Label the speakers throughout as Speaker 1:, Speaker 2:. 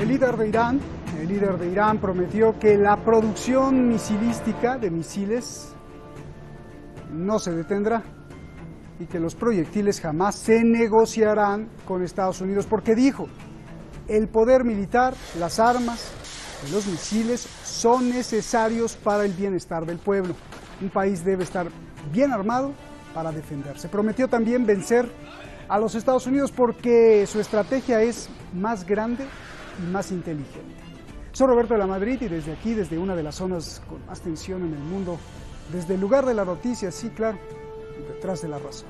Speaker 1: El líder de Irán prometió que la producción misilística de misiles no se detendrá y que los proyectiles jamás se negociarán con Estados Unidos, porque dijo, el poder militar, las armas y los misiles son necesarios para el bienestar del pueblo. Un país debe estar bien armado para defenderse. Prometió también vencer a los Estados Unidos porque su estrategia es más grande y más inteligente. Soy Roberto de la Madrid y desde aquí, desde una de las zonas con más tensión en el mundo, desde el lugar de la noticia, sí, claro, detrás de la razón.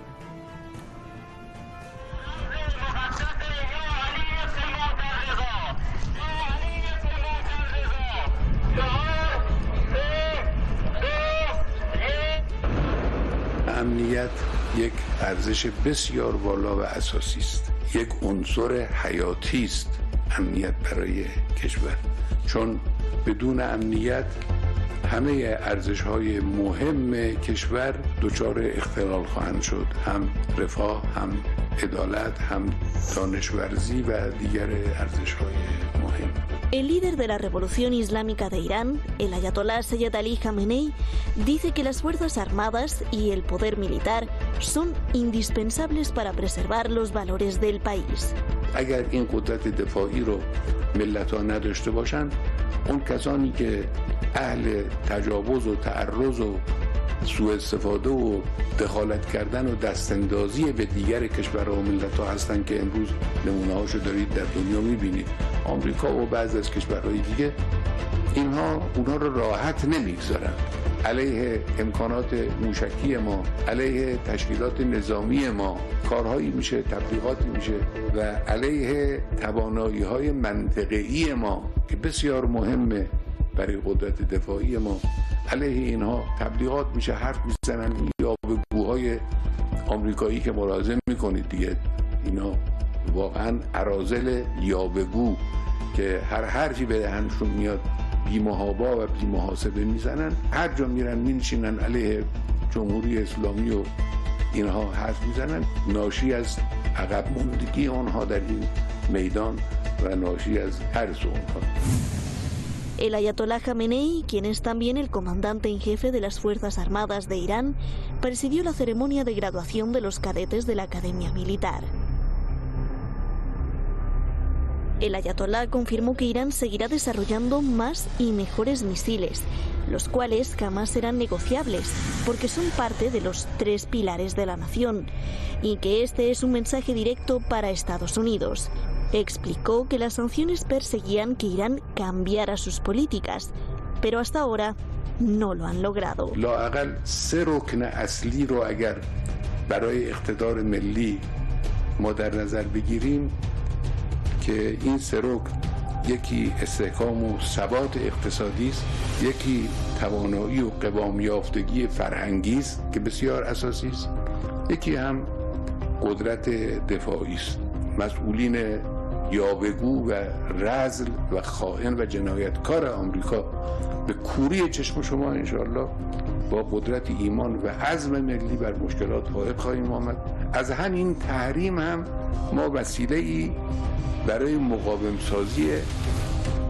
Speaker 2: امنیت یک ارزش بسیار بالا و اساسی است. یک عنصر حیاتی است امنیت برای کشور. چون بدون امنیت همه ارزش‌های مهم کشور دچار اختلال خواهند شد. هم رفاه، هم عدالت، هم دانشورزی و دیگر ارزش‌های مهم.
Speaker 3: El líder de la Revolución Islámica de Irán, el ayatolá Sayyid Ali Khamenei, dice que las fuerzas armadas y el poder militar son indispensables para preservar los valores del país.
Speaker 2: اگر این قدرت دفاعی رو ملت‌ها نداشته باشند، اون کسانی که اهل تجاوز و تعرض و سوء استفاده و دخالت کردن و دستاندازی به دیگر کشورها و ملت‌ها هستند که امروز نمونه‌هاشو دارید در دنیا می‌بینید. آمریکا و بعضی از کشورهای دیگه اونها رو راحت نمیگذارن. علیه امکانات موشکی ما، علیه تشکیلات نظامی ما کارهایی میشه، تبلیغاتی میشه و علیه توانایی‌های منطقه‌ای ما که بسیار مهمه برای قدرت دفاعی ما، علیه اینها تبلیغات میشه، حرف میزنن. یا به گوهای آمریکایی که ملاحظه میکنید دیگه، اینا واقعا اراذل یاوه‌گو که هر حرفی به دهنشون میاد بی‌محابا و بی‌محاسبه میزنن، هر جا میرن مینشینن علیه جمهوری اسلامی و اینها حرف میزنن، ناشی از عقب ماندگی آنها در این میدان و ناشی از ترس آنها.
Speaker 3: El ayatolá Khamenei, quien es también el comandante en jefe de las Fuerzas Armadas de Irán, presidió la ceremonia de graduación de los cadetes de la Academia Militar. El ayatolá confirmó que Irán seguirá desarrollando más y mejores misiles, los cuales jamás serán negociables, porque son parte de los 3 pilares de la nación, y que este es un mensaje directo para Estados Unidos. Explicó que las sanciones perseguían que Irán cambiara sus políticas, pero hasta ahora no lo han logrado.
Speaker 2: لااقل 3 رکن اصلی رو اگر برای اقتدار ملی ما در نظر بگیریم که این 3 رکن، یکی استحکام و ثبات اقتصادی است، یکی توانایی و قوام یافتگی فرهنگی است که بسیار اساسی است، یکی هم قدرت دفاعی است. مسئولین یاوه‌گو و رذل و خائن و جنایتکار آمریکا به کوری چشم شما انشاءالله با قدرت ایمان و عزم ملی بر مشکلات فائق خواهیم آمد. از همین تحریم هم ما وسیله‌ای برای مقاوم سازی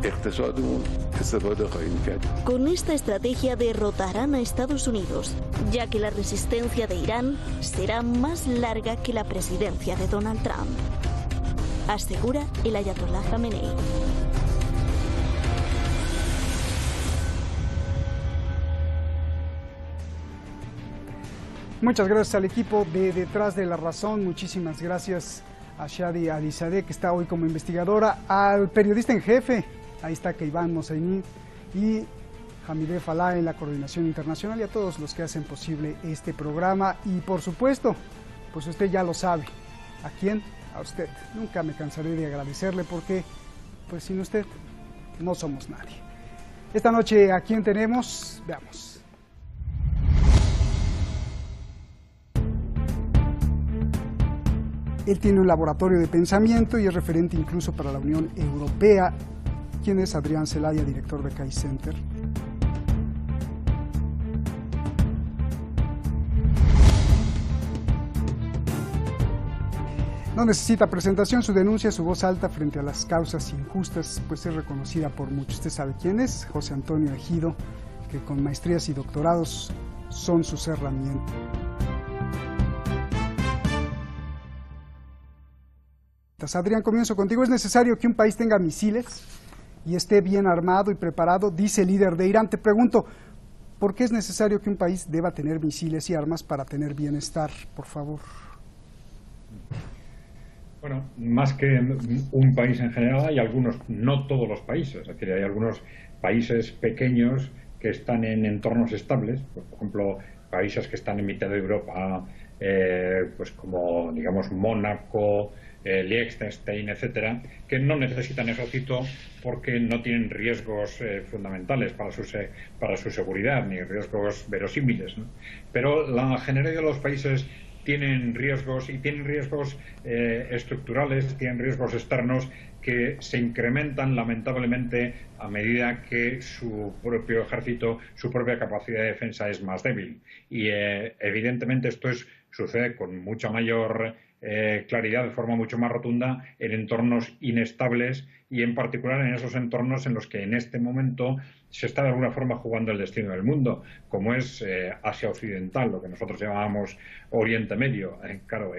Speaker 2: اقتصادمون استفاده خواهیم کرد.
Speaker 3: Con esta estrategia derrotarán a Estados Unidos, ya que la resistencia de Irán será más larga que la presidencia de Donald Trump, asegura el ayatolá Khamenei.
Speaker 1: Muchas gracias al equipo de Detrás de la Razón, muchísimas gracias a Shadi Alizadeh, que está hoy como investigadora, al periodista en jefe, ahí está Keivan Mosseini, y Hamideh Fallah en la coordinación internacional, y a todos los que hacen posible este programa. Y por supuesto, pues usted ya lo sabe, ¿a quién? A usted. Nunca me cansaré de agradecerle porque, pues sin usted, no somos nadie. Esta noche, ¿a quién tenemos? Veamos. Él tiene un laboratorio de pensamiento y es referente incluso para la Unión Europea. ¿Quién es Adrián Celaya, director de CAI Center? No necesita presentación, su denuncia, su voz alta frente a las causas injustas, pues es reconocida por muchos. Usted sabe quién es, José Antonio Ejido, que con maestrías y doctorados son sus herramientas. Adrián, comienzo contigo. ¿Es necesario que un país tenga misiles y esté bien armado y preparado? Dice el líder de Irán. Te pregunto, ¿por qué es necesario que un país deba tener misiles y armas para tener bienestar? Por favor.
Speaker 4: Bueno, más que un país en general, hay algunos, no todos los países, es decir, hay algunos países pequeños que están en entornos estables, pues, por ejemplo, países que están en mitad de Europa, pues como, digamos, Mónaco, Liechtenstein, etcétera, que no necesitan ejército porque no tienen riesgos fundamentales para su seguridad, ni riesgos verosímiles, ¿no? Pero la generalidad de los países tienen riesgos, y tienen riesgos estructurales, tienen riesgos externos que se incrementan lamentablemente a medida que su propio ejército, su propia capacidad de defensa es más débil. Y evidentemente esto sucede con mucha mayor claridad, de forma mucho más rotunda, en entornos inestables y en particular en esos entornos en los que en este momento se está de alguna forma jugando el destino del mundo, como es Asia Occidental, lo que nosotros llamábamos Oriente Medio. Claro,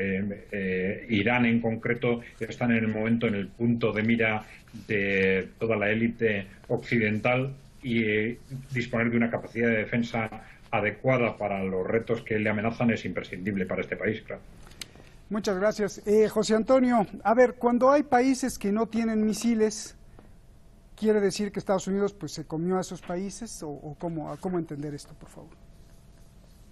Speaker 4: Irán en concreto está en el momento, en el punto de mira de toda la élite occidental, y disponer de una capacidad de defensa adecuada para los retos que le amenazan es imprescindible para este país, claro.
Speaker 1: Muchas gracias. José Antonio, a ver, cuando hay países que no tienen misiles, ¿quiere decir que Estados Unidos pues se comió a esos países? ¿O cómo entender esto, por favor?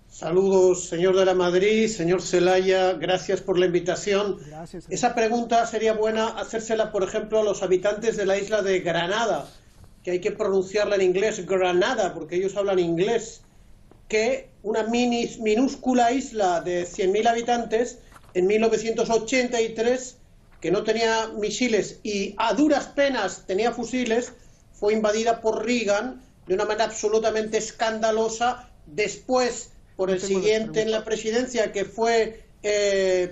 Speaker 5: Saludos, señor de la Madrid, señor Zelaya, gracias por la invitación.
Speaker 1: Gracias.
Speaker 5: Esa pregunta sería buena hacérsela, por ejemplo, a los habitantes de la isla de Granada, que hay que pronunciarla en inglés, Granada, porque ellos hablan inglés, que una minúscula isla de 100.000 habitantes en 1983, que no tenía misiles y a duras penas tenía fusiles, fue invadida por Reagan de una manera absolutamente escandalosa. Después, por el siguiente en la presidencia, que fue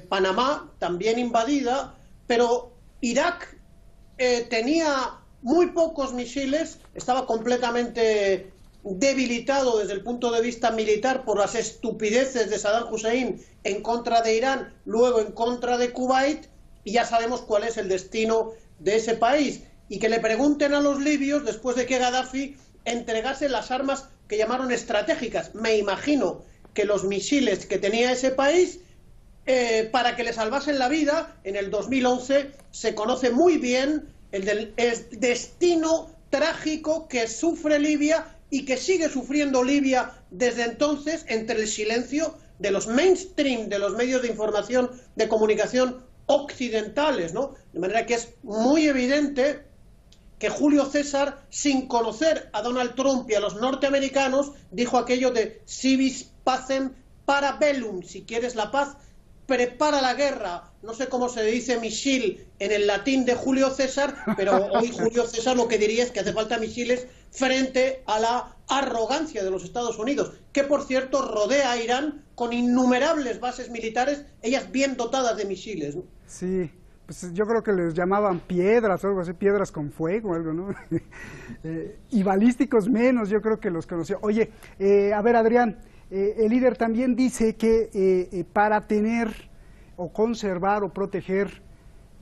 Speaker 5: Panamá, también invadida, pero Irak tenía muy pocos misiles, estaba completamente debilitado desde el punto de vista militar por las estupideces de Saddam Hussein en contra de Irán, luego en contra de Kuwait, y ya sabemos cuál es el destino de ese país. Y que le pregunten a los libios, después de que Gaddafi entregase las armas que llamaron estratégicas. Me imagino que los misiles que tenía ese país, para que le salvasen la vida, en el 2011 se conoce muy bien el destino trágico que sufre Libia y que sigue sufriendo Libia desde entonces, entre el silencio de los mainstream, de los medios de información, de comunicación occidentales, ¿no? De manera que es muy evidente que Julio César, sin conocer a Donald Trump y a los norteamericanos, dijo aquello de si vis pacem para bellum, si quieres la paz, prepara la guerra. No sé cómo se dice misil en el latín de Julio César, pero hoy Julio César lo que diría es que hace falta misiles frente a la arrogancia de los Estados Unidos, que por cierto rodea a Irán con innumerables bases militares, ellas bien dotadas de misiles, ¿no?
Speaker 1: Sí, pues yo creo que les llamaban piedras o algo así, piedras con fuego o algo, ¿no? Y balísticos menos, yo creo que los conoció. Oye, a ver, Adrián, el líder también dice que para tener o conservar o proteger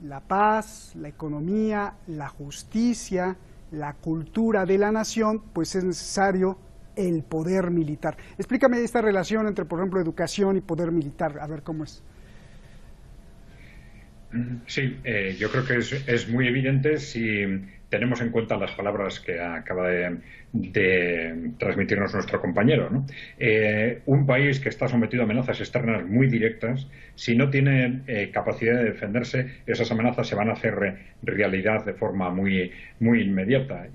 Speaker 1: la paz, la economía, la justicia, la cultura de la nación, pues es necesario el poder militar. Explícame esta relación entre, por ejemplo, educación y poder militar, a ver cómo es.
Speaker 4: Sí, yo creo que es muy evidente si tenemos en cuenta las palabras que acaba de transmitirnos nuestro compañero, ¿no? Un país que está sometido a amenazas externas muy directas, si no tiene capacidad de defenderse, esas amenazas se van a hacer realidad de forma muy inmediata.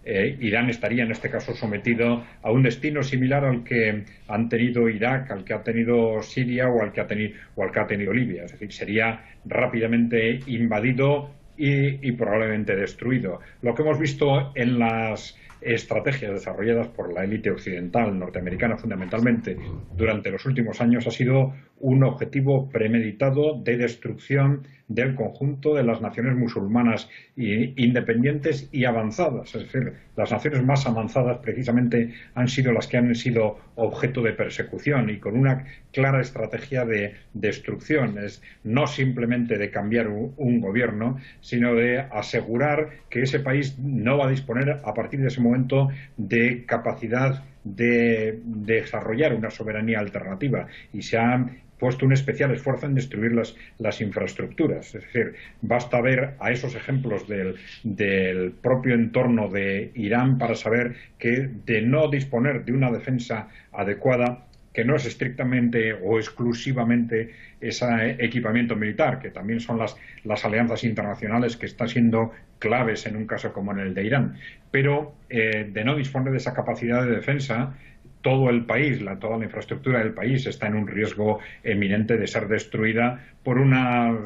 Speaker 4: Irán estaría en este caso sometido a un destino similar al que han tenido Irak, al que ha tenido Siria o al que ha tenido Libia. Es decir, sería rápidamente invadido y probablemente destruido. Lo que hemos visto en las estrategias desarrolladas por la élite occidental norteamericana fundamentalmente durante los últimos años ha sido un objetivo premeditado de destrucción del conjunto de las naciones musulmanas independientes y avanzadas. Es decir, las naciones más avanzadas precisamente han sido las que han sido objeto de persecución y con una clara estrategia de destrucción. Es no simplemente de cambiar un gobierno, sino de asegurar que ese país no va a disponer a partir de ese momento de capacidad de desarrollar una soberanía alternativa, y se ha puesto un especial esfuerzo en destruir las infraestructuras. Es decir, basta ver a esos ejemplos del propio entorno de Irán para saber que de no disponer de una defensa adecuada, que no es estrictamente o exclusivamente ese equipamiento militar, que también son las alianzas internacionales que están siendo claves en un caso como en el de Irán, pero de no disponer de esa capacidad de defensa, todo el país, toda la infraestructura del país está en un riesgo eminente de ser destruida por unas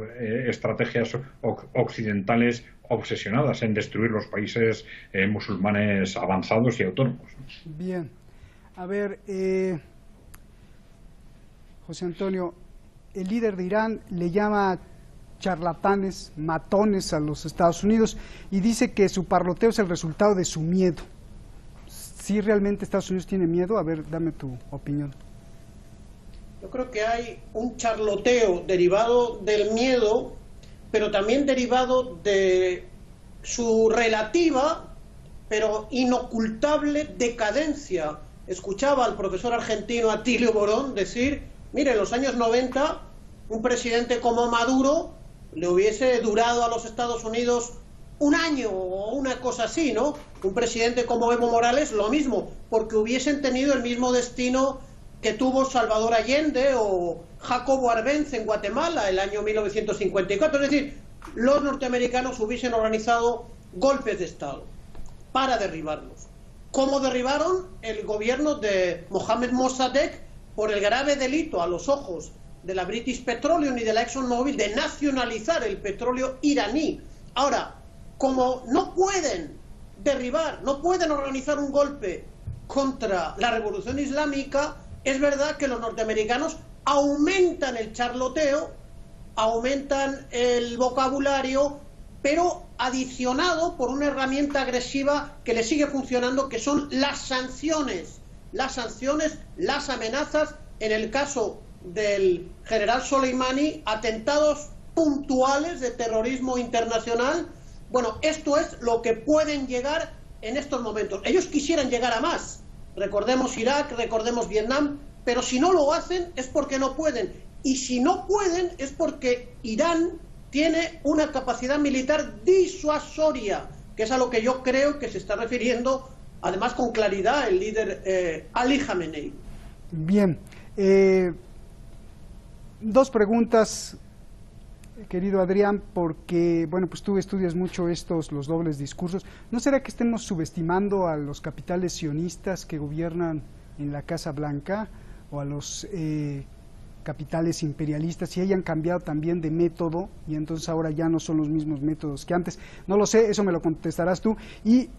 Speaker 4: estrategias occidentales obsesionadas en destruir los países musulmanes avanzados y autónomos.
Speaker 1: Bien. A ver, José Antonio, el líder de Irán le llama charlatanes, matones a los Estados Unidos y dice que su parloteo es el resultado de su miedo. ¿Sí realmente Estados Unidos tiene miedo? A ver, dame tu opinión.
Speaker 5: Yo creo que hay un charloteo derivado del miedo, pero también derivado de su relativa, pero inocultable decadencia. Escuchaba al profesor argentino Atilio Borón decir, mire, en los años 90, un presidente como Maduro le hubiese durado a los Estados Unidos un año o una cosa así, ¿no? Un presidente como Evo Morales, lo mismo, porque hubiesen tenido el mismo destino que tuvo Salvador Allende o Jacobo Arbenz en Guatemala el año 1954. Es decir, los norteamericanos hubiesen organizado golpes de Estado para derribarlos. ¿Cómo derribaron el gobierno de Mohamed Mossadegh por el grave delito a los ojos de la British Petroleum y de la ExxonMobil de nacionalizar el petróleo iraní? Ahora, como no pueden derribar, no pueden organizar un golpe contra la revolución islámica, es verdad que los norteamericanos aumentan el charloteo, aumentan el vocabulario, pero adicionado por una herramienta agresiva que le sigue funcionando, que son las sanciones, las amenazas. En el caso del general Soleimani, atentados puntuales de terrorismo internacional. Bueno, esto es lo que pueden llegar en estos momentos. Ellos quisieran llegar a más. Recordemos Irak, recordemos Vietnam, pero si no lo hacen es porque no pueden. Y si no pueden es porque Irán tiene una capacidad militar disuasoria, que es a lo que yo creo que se está refiriendo, además con claridad, el líder Ali Khamenei.
Speaker 1: Bien. Dos preguntas, querido Adrián, porque, bueno, pues tú estudias mucho los dobles discursos. ¿No será que estemos subestimando a los capitales sionistas que gobiernan en la Casa Blanca o a los capitales imperialistas y hayan cambiado también de método y entonces ahora ya no son los mismos métodos que antes? No lo sé, eso me lo contestarás tú. Y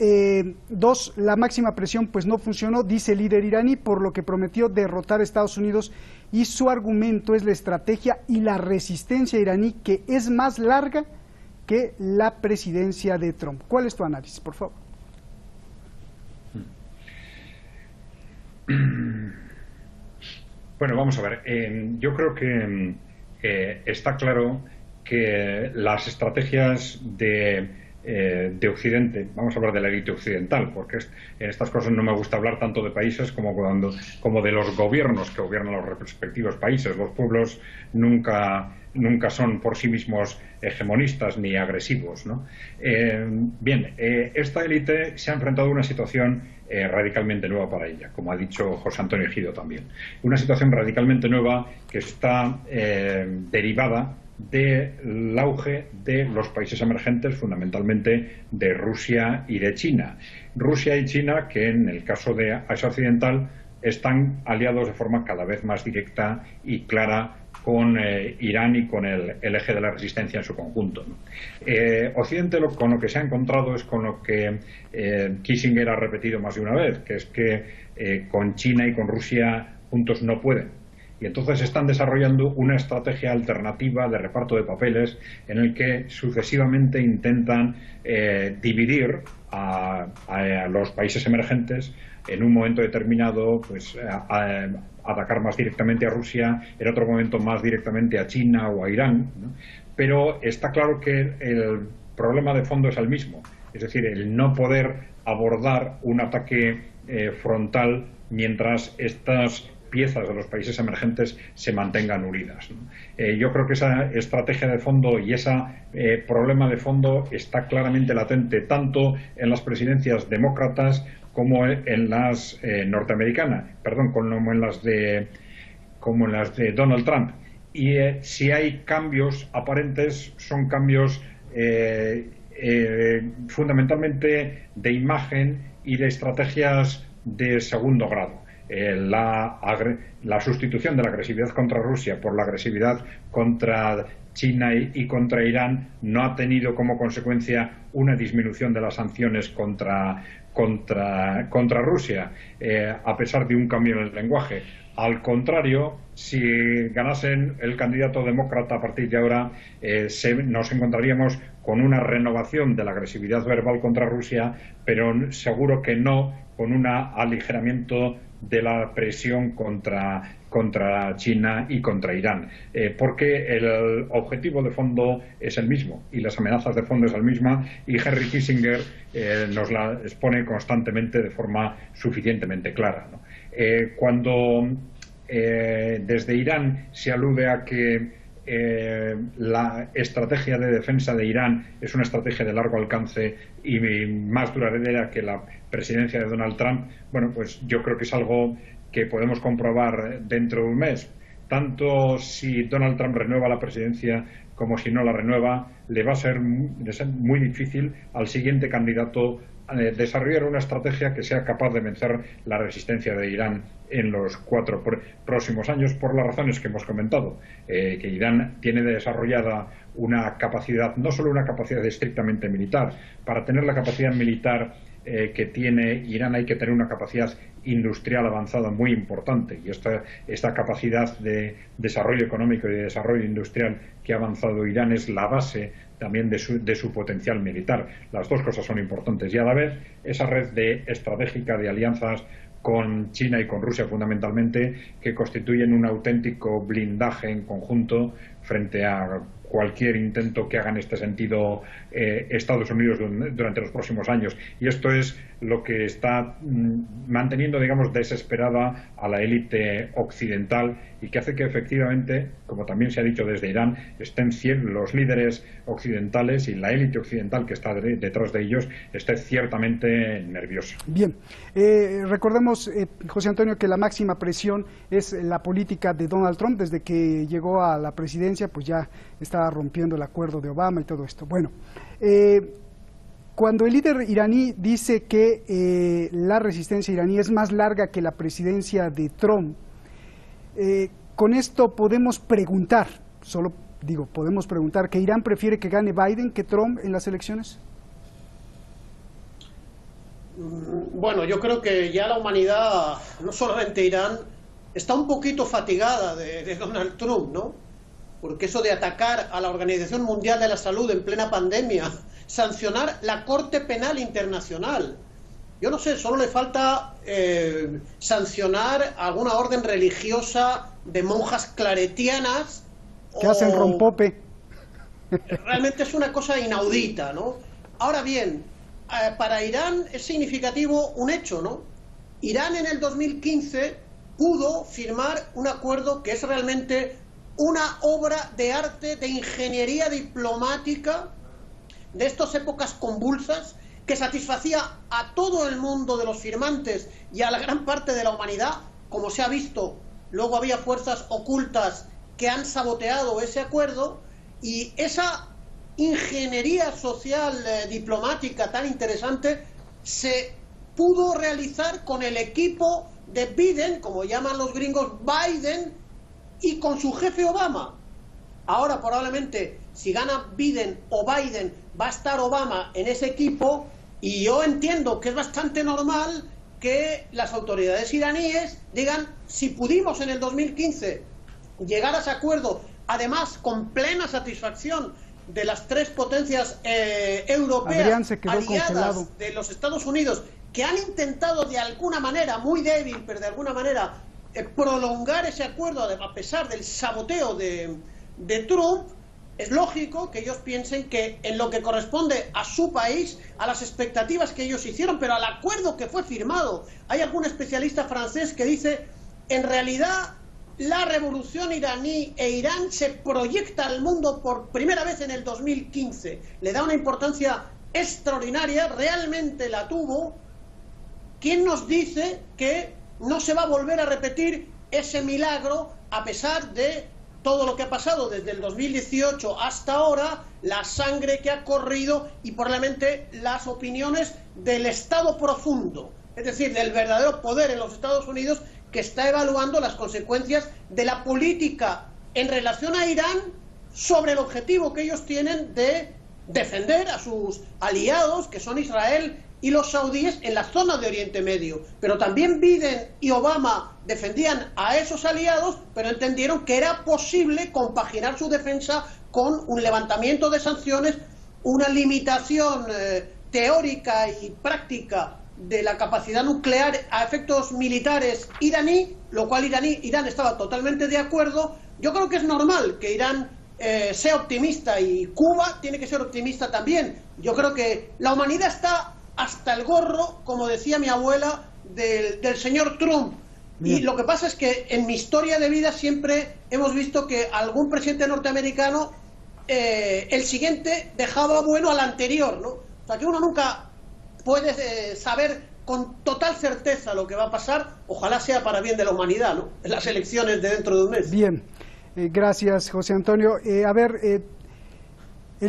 Speaker 1: dos, la máxima presión pues no funcionó, dice el líder iraní, por lo que prometió derrotar a Estados Unidos, y su argumento es la estrategia y la resistencia iraní, que es más larga que la presidencia de Trump. ¿Cuál es tu análisis, por favor?
Speaker 4: Bueno, vamos a ver. Yo creo que está claro que las estrategias de Occidente, vamos a hablar de la élite occidental, porque en estas cosas no me gusta hablar tanto de países como de los gobiernos que gobiernan los respectivos países. Los pueblos nunca son por sí mismos hegemonistas ni agresivos, ¿no? Esta élite se ha enfrentado a una situación radicalmente nueva para ella, como ha dicho José Antonio Ejido también. Una situación radicalmente nueva que está derivada del auge de los países emergentes, fundamentalmente de Rusia y de China. Rusia y China, que en el caso de Asia Occidental están aliados de forma cada vez más directa y clara con Irán y con el eje de la resistencia en su conjunto, ¿no? Occidente con lo que se ha encontrado es con lo que Kissinger ha repetido más de una vez, que es que con China y con Rusia juntos no pueden. Y entonces están desarrollando una estrategia alternativa de reparto de papeles en el que sucesivamente intentan dividir a los países emergentes en un momento determinado, pues atacar más directamente a Rusia, en otro momento más directamente a China o a Irán, ¿no? Pero está claro que el problema de fondo es el mismo, es decir, el no poder abordar un ataque frontal mientras estas piezas de los países emergentes se mantengan unidas, ¿no? Yo creo que esa estrategia de fondo y ese problema de fondo está claramente latente tanto en las presidencias demócratas como en las norteamericanas, como en las de Donald Trump. Y si hay cambios aparentes, son cambios fundamentalmente de imagen y de estrategias de segundo grado. La sustitución de la agresividad contra Rusia por la agresividad contra China y contra Irán no ha tenido como consecuencia una disminución de las sanciones contra Rusia, a pesar de un cambio en el lenguaje. Al contrario, si ganasen el candidato demócrata a partir de ahora, nos encontraríamos con una renovación de la agresividad verbal contra Rusia, pero seguro que no con un aligeramiento de la presión contra China y contra Irán, porque el objetivo de fondo es el mismo y las amenazas de fondo es el misma, y Henry Kissinger nos la expone constantemente de forma suficientemente clara, ¿no? Cuando desde Irán se alude a que la estrategia de defensa de Irán es una estrategia de largo alcance y más duradera que la presidencia de Donald Trump, bueno, pues yo creo que es algo que podemos comprobar dentro de un mes. Tanto si Donald Trump renueva la presidencia como si no la renueva, le va a ser muy difícil al siguiente candidato desarrollar una estrategia que sea capaz de vencer la resistencia de Irán en los 4 próximos años, por las razones que hemos comentado, que Irán tiene desarrollada una capacidad, no solo una capacidad estrictamente militar. Para tener la capacidad militar que tiene Irán hay que tener una capacidad industrial avanzada muy importante, y esta capacidad de desarrollo económico y de desarrollo industrial que ha avanzado Irán es la base también de su potencial militar. Las dos cosas son importantes, y a la vez esa red estratégica de alianzas con China y con Rusia fundamentalmente, que constituyen un auténtico blindaje en conjunto frente a cualquier intento que haga en este sentido Estados Unidos durante los próximos años. Y esto es lo que está manteniendo, digamos, desesperada a la élite occidental, y que hace que efectivamente, como también se ha dicho desde Irán, estén los líderes occidentales y la élite occidental que está detrás de ellos esté ciertamente nerviosa.
Speaker 1: Bien, recordemos, José Antonio, que la máxima presión es la política de Donald Trump. Desde que llegó a la presidencia, pues ya estaba rompiendo el acuerdo de Obama y todo esto. Bueno, cuando el líder iraní dice que la resistencia iraní es más larga que la presidencia de Trump, con esto podemos preguntar, podemos preguntar, ¿que Irán prefiere que gane Biden que Trump en las elecciones?
Speaker 5: Bueno, yo creo que ya la humanidad, no solamente Irán, está un poquito fatigada de Donald Trump, ¿no? Porque eso de atacar a la Organización Mundial de la Salud en plena pandemia, sancionar la Corte Penal Internacional, yo no sé, solo le falta sancionar alguna orden religiosa de monjas claretianas
Speaker 1: que hacen rompope.
Speaker 5: Realmente es una cosa inaudita, ¿no? Ahora bien, para Irán es significativo un hecho, ¿no? Irán en el 2015 pudo firmar un acuerdo que es realmente una obra de arte, de ingeniería diplomática de estas épocas convulsas, que satisfacía a todo el mundo de los firmantes y a la gran parte de la humanidad. Como se ha visto, luego había fuerzas ocultas que han saboteado ese acuerdo, y esa ingeniería social diplomática tan interesante se pudo realizar con el equipo de Biden, como llaman los gringos Biden, y con su jefe Obama. Ahora probablemente si gana Biden o Biden va a estar Obama en ese equipo, y yo entiendo que es bastante normal que las autoridades iraníes digan: si pudimos en el 2015 llegar a ese acuerdo, además con plena satisfacción de las tres potencias europeas aliadas de los Estados Unidos, que han intentado de alguna manera, muy débil, pero de alguna manera, prolongar ese acuerdo a pesar del saboteo de Trump. Es lógico que ellos piensen que en lo que corresponde a su país, a las expectativas que ellos hicieron, pero al acuerdo que fue firmado, hay algún especialista francés que dice, en realidad la revolución iraní e Irán se proyecta al mundo por primera vez en el 2015, le da una importancia extraordinaria, realmente la tuvo. ¿Quién nos dice que no se va a volver a repetir ese milagro a pesar de todo lo que ha pasado desde el 2018 hasta ahora, la sangre que ha corrido y probablemente las opiniones del Estado profundo, es decir, del verdadero poder en los Estados Unidos, que está evaluando las consecuencias de la política en relación a Irán sobre el objetivo que ellos tienen de defender a sus aliados, que son Israel y los saudíes, en la zona de Oriente Medio. Pero también Biden y Obama defendían a esos aliados, pero entendieron que era posible compaginar su defensa con un levantamiento de sanciones, una limitación teórica y práctica de la capacidad nuclear a efectos militares iraní, lo cual Irán estaba totalmente de acuerdo. Yo creo que es normal que Irán sea optimista, y Cuba tiene que ser optimista también. Yo creo que la humanidad está hasta el gorro, como decía mi abuela, del señor Trump. Bien. Y lo que pasa es que en mi historia de vida siempre hemos visto que algún presidente norteamericano, el siguiente dejaba bueno al anterior, ¿no? O sea, que uno nunca puede saber con total certeza lo que va a pasar. Ojalá sea para bien de la humanidad, ¿no? En las elecciones de dentro de un mes.
Speaker 1: Bien, gracias, José Antonio. El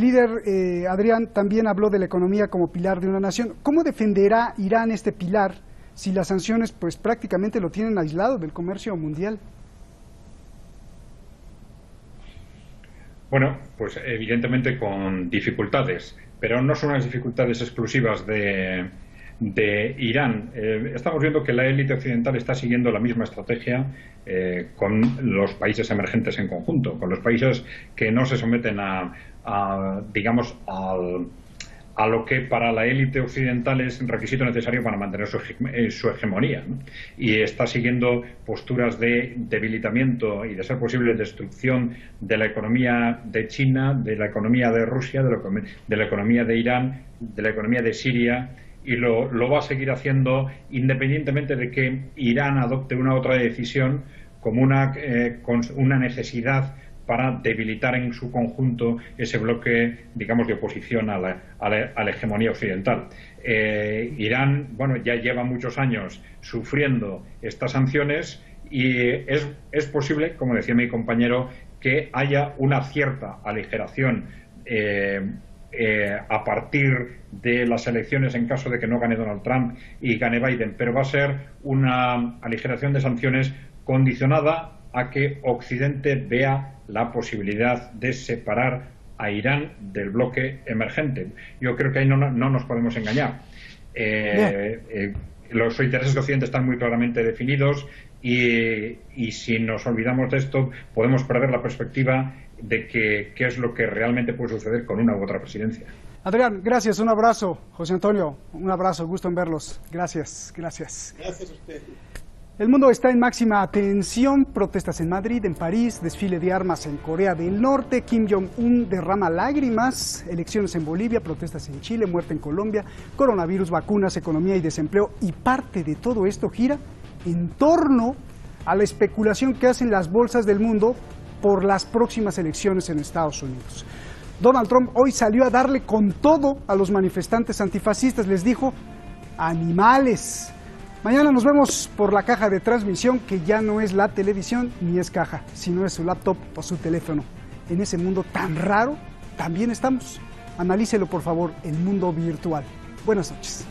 Speaker 1: líder Adrián también habló de la economía como pilar de una nación. ¿Cómo defenderá Irán este pilar si las sanciones pues prácticamente lo tienen aislado del comercio mundial?
Speaker 4: Bueno, pues evidentemente con dificultades, pero no son unas dificultades exclusivas de Irán. Estamos viendo que la élite occidental está siguiendo la misma estrategia con los países emergentes en conjunto, con los países que no se someten digamos, a lo que para la élite occidental es un requisito necesario para mantener su hegemonía, ¿no? Y está siguiendo posturas de debilitamiento y, de ser posible, destrucción de la economía de China, de la economía de Rusia, de la economía de Irán, de la economía de Siria, y lo va a seguir haciendo independientemente de que Irán adopte una u otra decisión como una necesidad para debilitar en su conjunto ese bloque, digamos, de oposición a la hegemonía occidental. Irán, bueno, ya lleva muchos años sufriendo estas sanciones y es posible, como decía mi compañero, que haya una cierta aligeración a partir de las elecciones en caso de que no gane Donald Trump y gane Biden, pero va a ser una aligeración de sanciones condicionada a que Occidente vea la posibilidad de separar a Irán del bloque emergente. Yo creo que ahí no nos podemos engañar. Los intereses de Occidente están muy claramente definidos y si nos olvidamos de esto podemos perder la perspectiva de qué es lo que realmente puede suceder con una u otra presidencia.
Speaker 1: Adrián, gracias, un abrazo. José Antonio, un abrazo, gusto en verlos. Gracias, gracias.
Speaker 5: Gracias a usted.
Speaker 1: El mundo está en máxima atención, protestas en Madrid, en París, desfile de armas en Corea del Norte, Kim Jong-un derrama lágrimas, elecciones en Bolivia, protestas en Chile, muerte en Colombia, coronavirus, vacunas, economía y desempleo, y parte de todo esto gira en torno a la especulación que hacen las bolsas del mundo por las próximas elecciones en Estados Unidos. Donald Trump hoy salió a darle con todo a los manifestantes antifascistas, les dijo, animales. Mañana nos vemos por la caja de transmisión, que ya no es la televisión ni es caja, sino es su laptop o su teléfono. En ese mundo tan raro también estamos. Analícelo, por favor, el mundo virtual. Buenas noches.